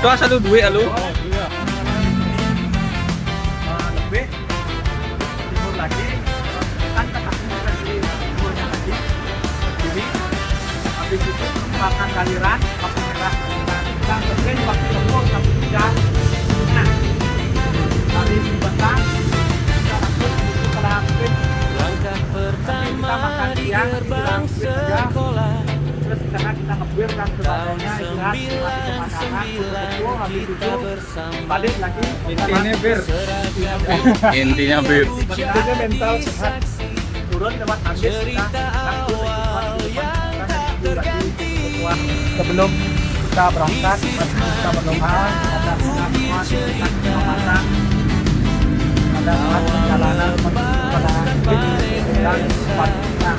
Doa satu duit lu. Lebih timur lagi kan kita di timurnya lagi jadi habis itu makan galiran lampu merah kita kerjain waktu tembok sampai hujan. Nah tadi di batang kita langsung menuju ke Lampin. Langkah pertama di gerbang sekolah. Terus karena kita ngebir kan sebagainya istirahat menikmati pemandangan betul habis itu balik lagi Intinya bir. Intinya bir. intinya mental sehat turun lewat habis kita sebelum kita berangkat kita berdoa ada semua kita makan ada perjalanan menuju pada dan sepatutnya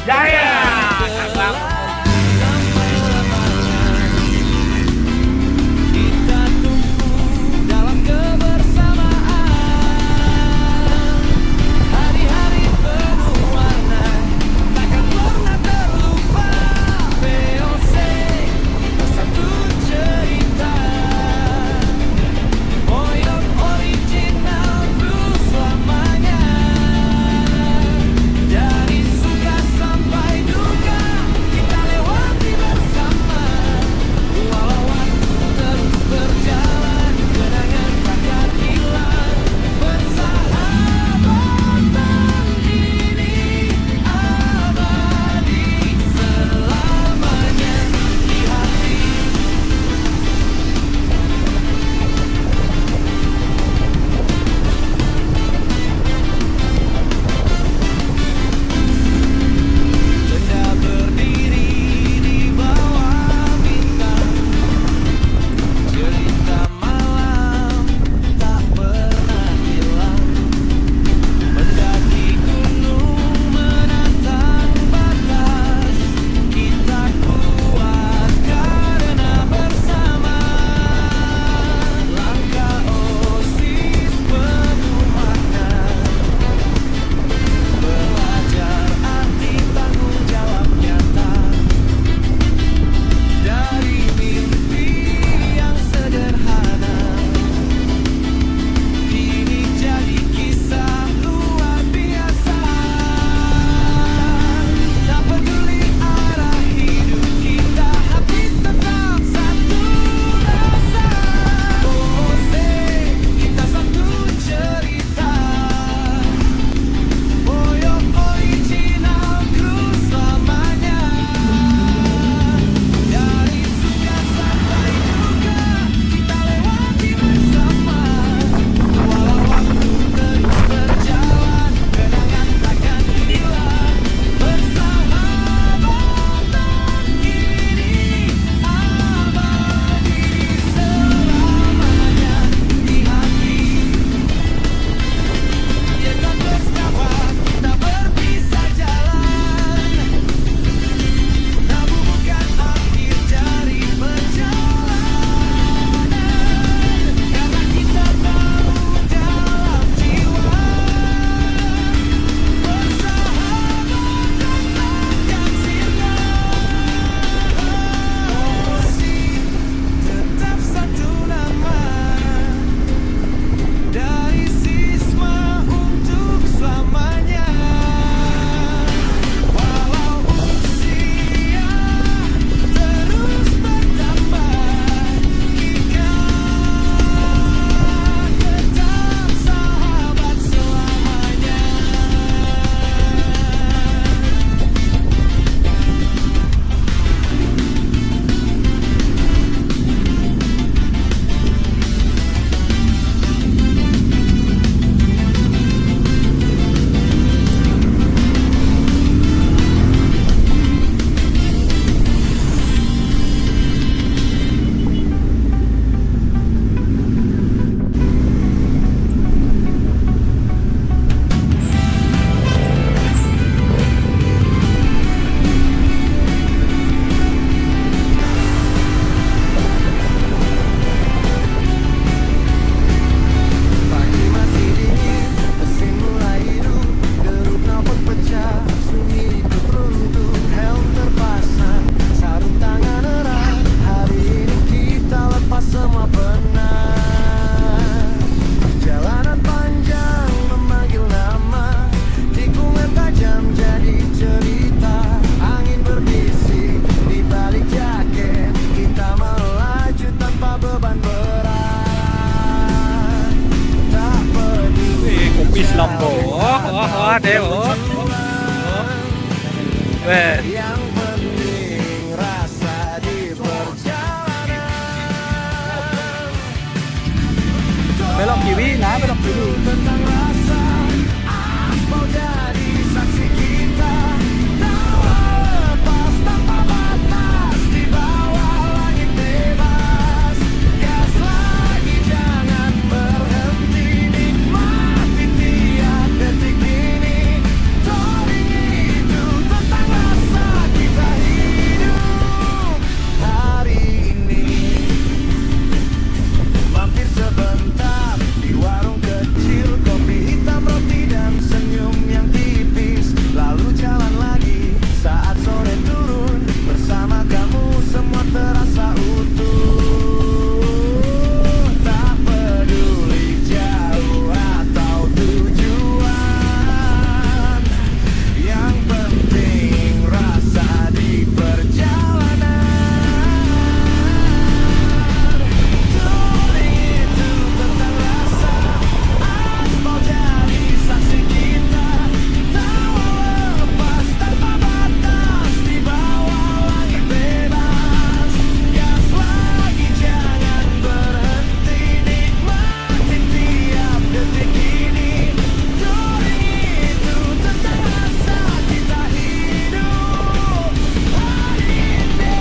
jaya Kang. Kita tumbuh dalam kebersamaan. Hari-hari penuh warna takkan pernah terlupa. VOC kita satu cerita. Boyok original terus selamanya. Dari suka sampai duka Oh, ada yang oh. Wes. Yang penting rasa di perjalanan. Belok kiri, nah belok kiri. Tentang rasa aspal jadi saksi kita. Tak lepas tanpa batas di bawah langit bebas. Gas lagi jangan berhenti nikmati tiap detik ini. Touring itu tentang rasa kita hidup hari ini. Mampir sebentar di warung kecil, kopi hitam, roti dan senyum yang tipis. Lalu jalan lagi saat sore turun. Bersama kamu semua terasa utuh. Tak peduli jauh atau tujuan. Yang penting rasa di perjalanan. Touring itu tentang rasa aspal jadi saksi kita. Tawa lepas tanpa batas di bawah langit bebas. Gas lagi jangan berhenti nikmati tiap detik ini. Touring itu tentang rasa kita hidup hari ini.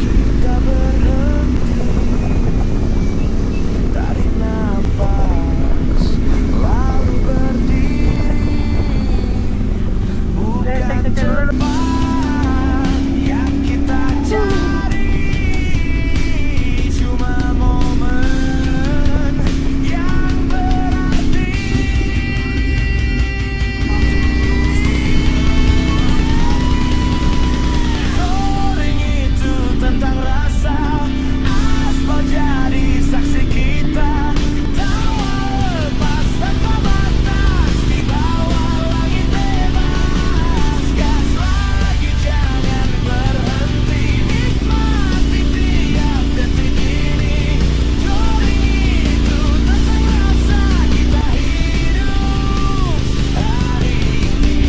Kita berhenti, tarik nafas, lalu berdiri. Bukan tempat yang kita cari, cuma momen yang berarti. Touring itu tentang rasa aspal jadi saksi kita. Tawa lepas tanpa batas di bawah langit bebas. Gas lagi jangan berhenti nikmati tiap detik ini. Touring itu tentang rasa kita hidup hari ini.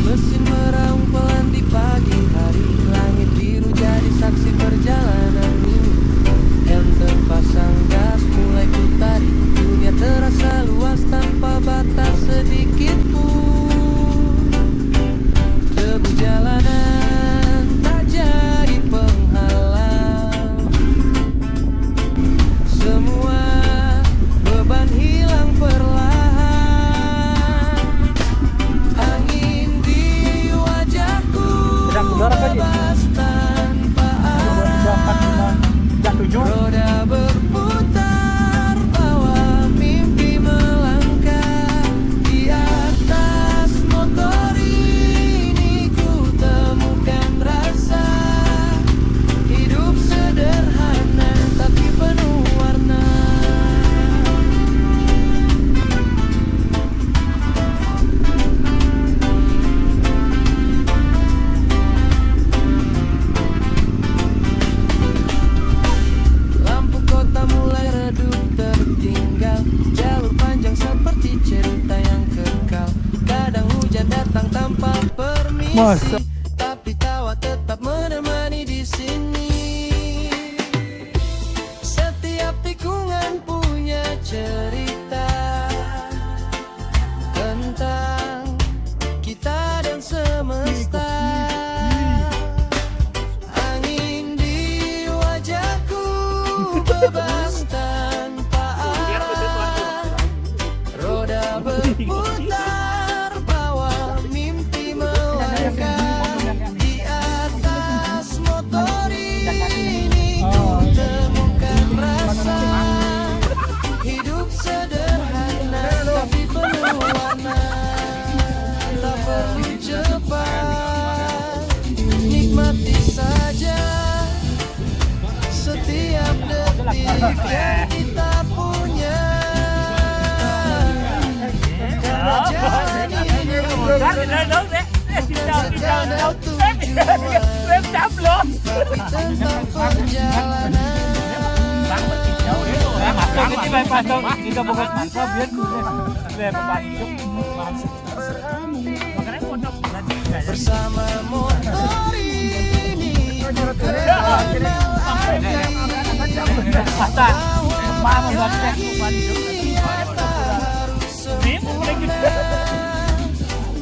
Mesin meraung pelan di pagi hari. Langit biru jadi saksi perjalanan ini. Helm terpasang, gas mulai ku tarik. Dunia terasa luas tanpa batas sedikit pun. Debu jalanan tak jadi penghalang. Semua beban hilang perlahan. Angin di wajahku bebas tanpa arah. Roda berputar bawa mimpi melangkah. Di atas motor ini ku temukan rasa hidup sederhana tapi penuh warna. Lampu kota mulai redup tertinggal. Jalur panjang seperti cerita yang kekal. Kadang hujan datang tanpa permisi, tapi tawa tetap menemani di sini. Setiap tikungan punya cerita tentang kita dan semesta. Angin di wajahku bebas tanpa arah. yang kita punya. Karena segala tujuan, tapi tentang perjalanan. Bersama motor ini kereta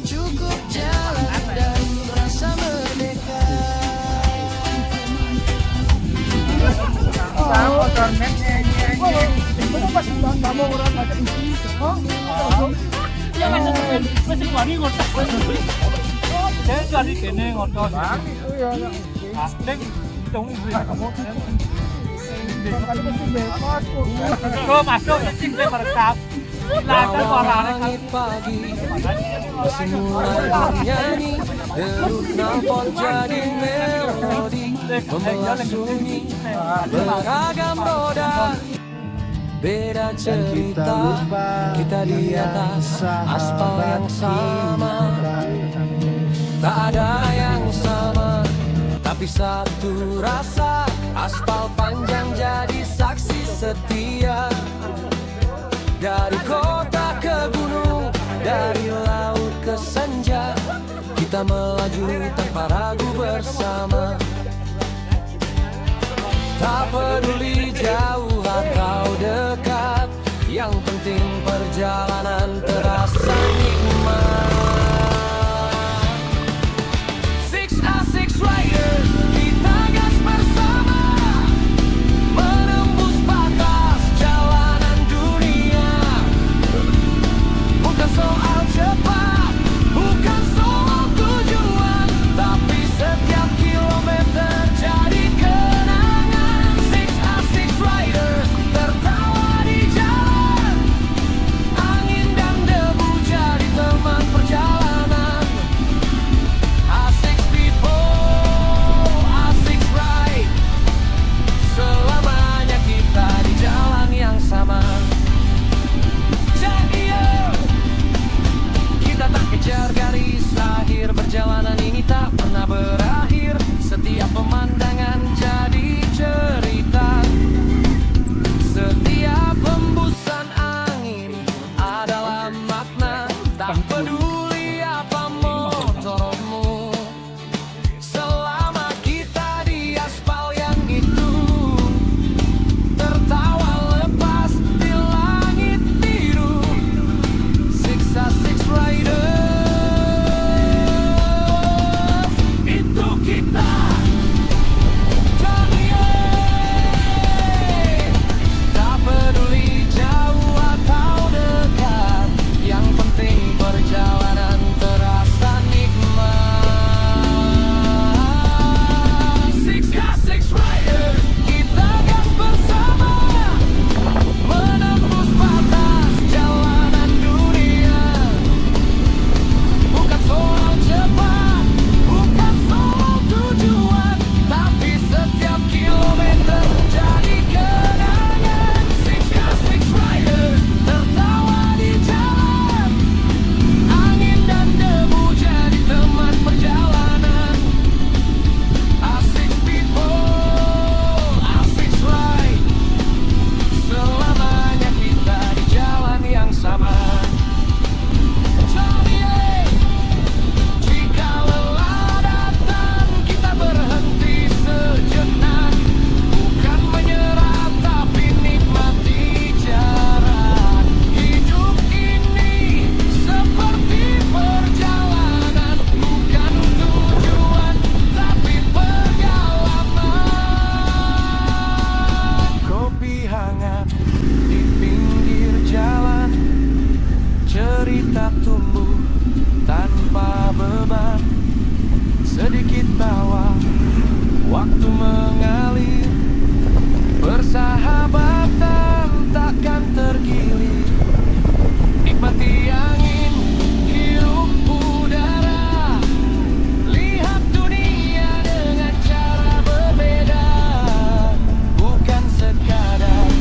cukup jalan dan rasa merdeka. Langit pagi masih mulai bernyanyi, deru nelpon jadi melodi, membelah sunyi beragam roda. Beda cerita, kita di atas aspal yang sama. Tak ada yang sama, tapi satu rasa. Aspal panjang jadi saksi setia. Dari kota ke gunung, dari laut ke senja, kita melaju tanpa ragu bersama. Tak peduli jauh atau dekat, yang penting perjalanan terasa nikmat. 6 Riders, kita gas bersama, menembus batas jalanan dunia. Bukan soal cepat, bukan soal tujuan, tapi setiap kilometer jadi kenangan. 6 Riders, tertawa di jalan, angin dan debu jadi teman perjalanan. Asik people, asik ride, selamanya kita di jalan yang sama. Jadi kita tak kejar garis akhir, perjalanan ini tak pernah berakhir. Setiap pemandangan jadi cerita, setiap hembusan angin adalah makna. Tak peduli apa motormu, selama kita di aspal yang itu, tertawa lepas di langit biru. 6 Riders, itu kita. Johnny, tak peduli jauh atau dekat, yang penting perjalanan terasa nikmat. 6 Riders, kita gas bersama, menembus batas jalanan dunia. Bukan soal cepat, bukan soal tujuan, tapi setiap kilometer jadi kenangan. 6 Riders, tertawa di jalan, angin dan debu jadi teman perjalanan. Asik people, asik ride, selamanya kita di jalan yang sama. Johnny, jika lelah datang, kita berhenti sejenak, bukan menyerah tapi nikmati jarak. Hidup ini seperti perjalanan, bukan tujuan tapi perjalanan. Kopi hangat di pinggir jalan, cerita tumbuh tanpa beban. Sedikit tawa, waktu mengalir, persahabatan takkan tergilir. Nikmati angin, hirup udara, lihat dunia dengan cara berbeda, bukan sekadar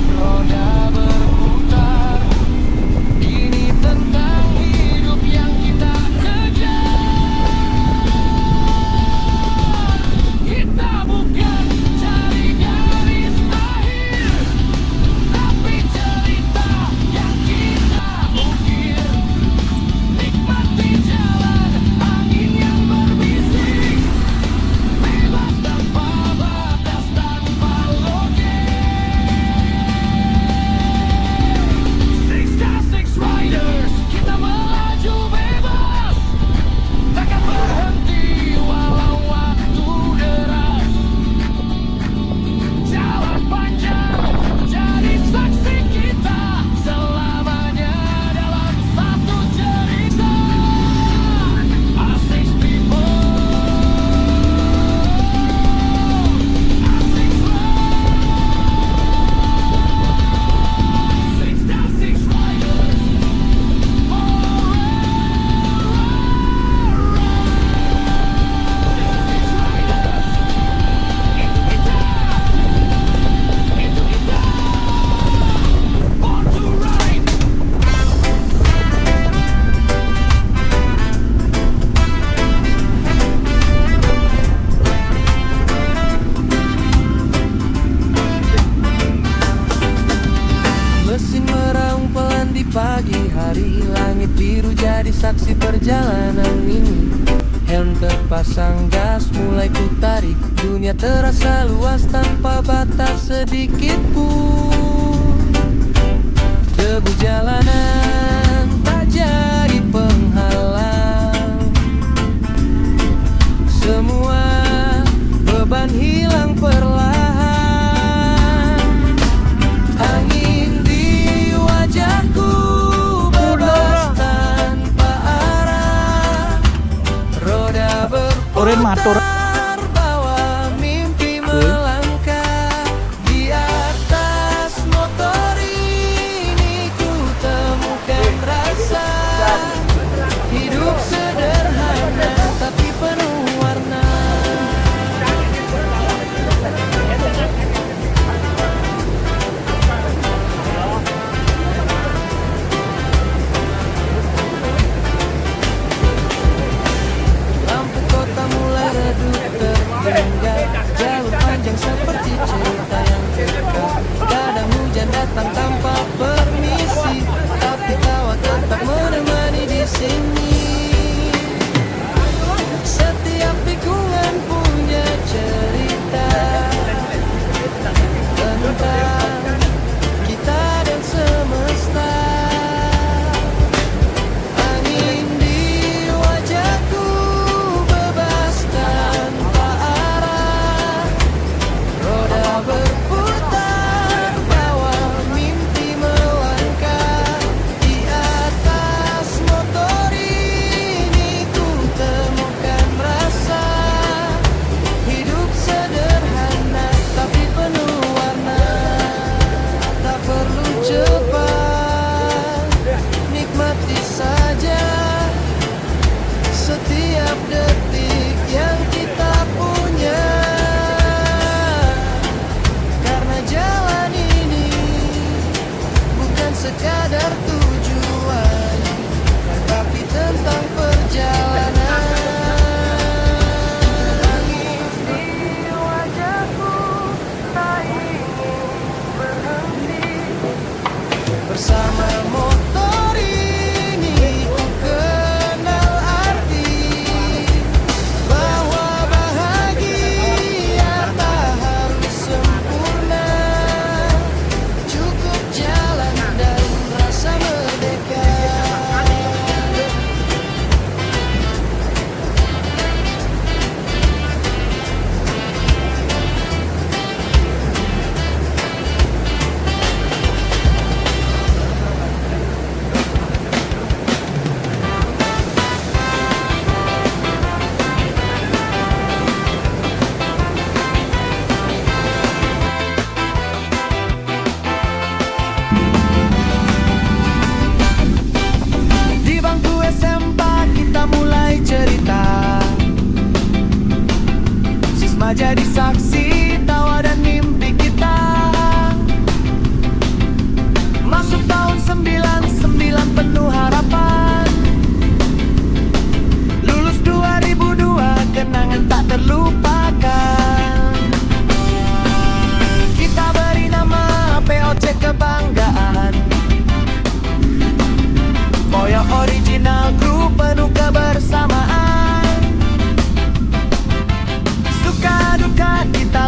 pasang gas, mulai ku tarik. Dunia terasa luas tanpa batas sedikit pun. Debu jalanan tak jadi penghalang. Semua beban hilang perlahan. Angin di wajahku bebas tanpa arah. Roda berputar bawa mimpi melangkah. Di atas motor ini ku temukan rasa. Hidup sederhana tapi penuh warna. Lampu kota mulai redup tertinggal. Jalur panjang seperti cerita yang kekal. Kadang hujan datang tanpa permisi, tapi tawa tetap menemani di sini. Setiap tikungan punya cerita tentang kita dan semesta. Angin di wajahku bebas tanpa arah. Roda berputar bawa mimpi melangkah. Di atas motor ini ku temukan rasa. Hidup sederhana tapi penuh warna. Tak perlu cepat, nikmati saja setiap detik yang kita punya. Karena jalan ini bukan sekadar tujuan, tapi tentang perjalanan. Angin di wajahku tak ingin berhenti. Bersama motor ini ku kenal arti bahwa bahagia tak harus sempurna. Cukup jalan dan rasa merdeka. Di bangku SMP kita mulai cerita. Sisma jadi saksi tawa dan mimpi kita. Masuk tahun 99 penuh harapan. Lulus 2002 kenangan tak terlupakan. Kita beri nama POC Kebanggaan. Boyo original grup penuh kebersamaan. Suka duka kita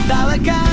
Tak lekang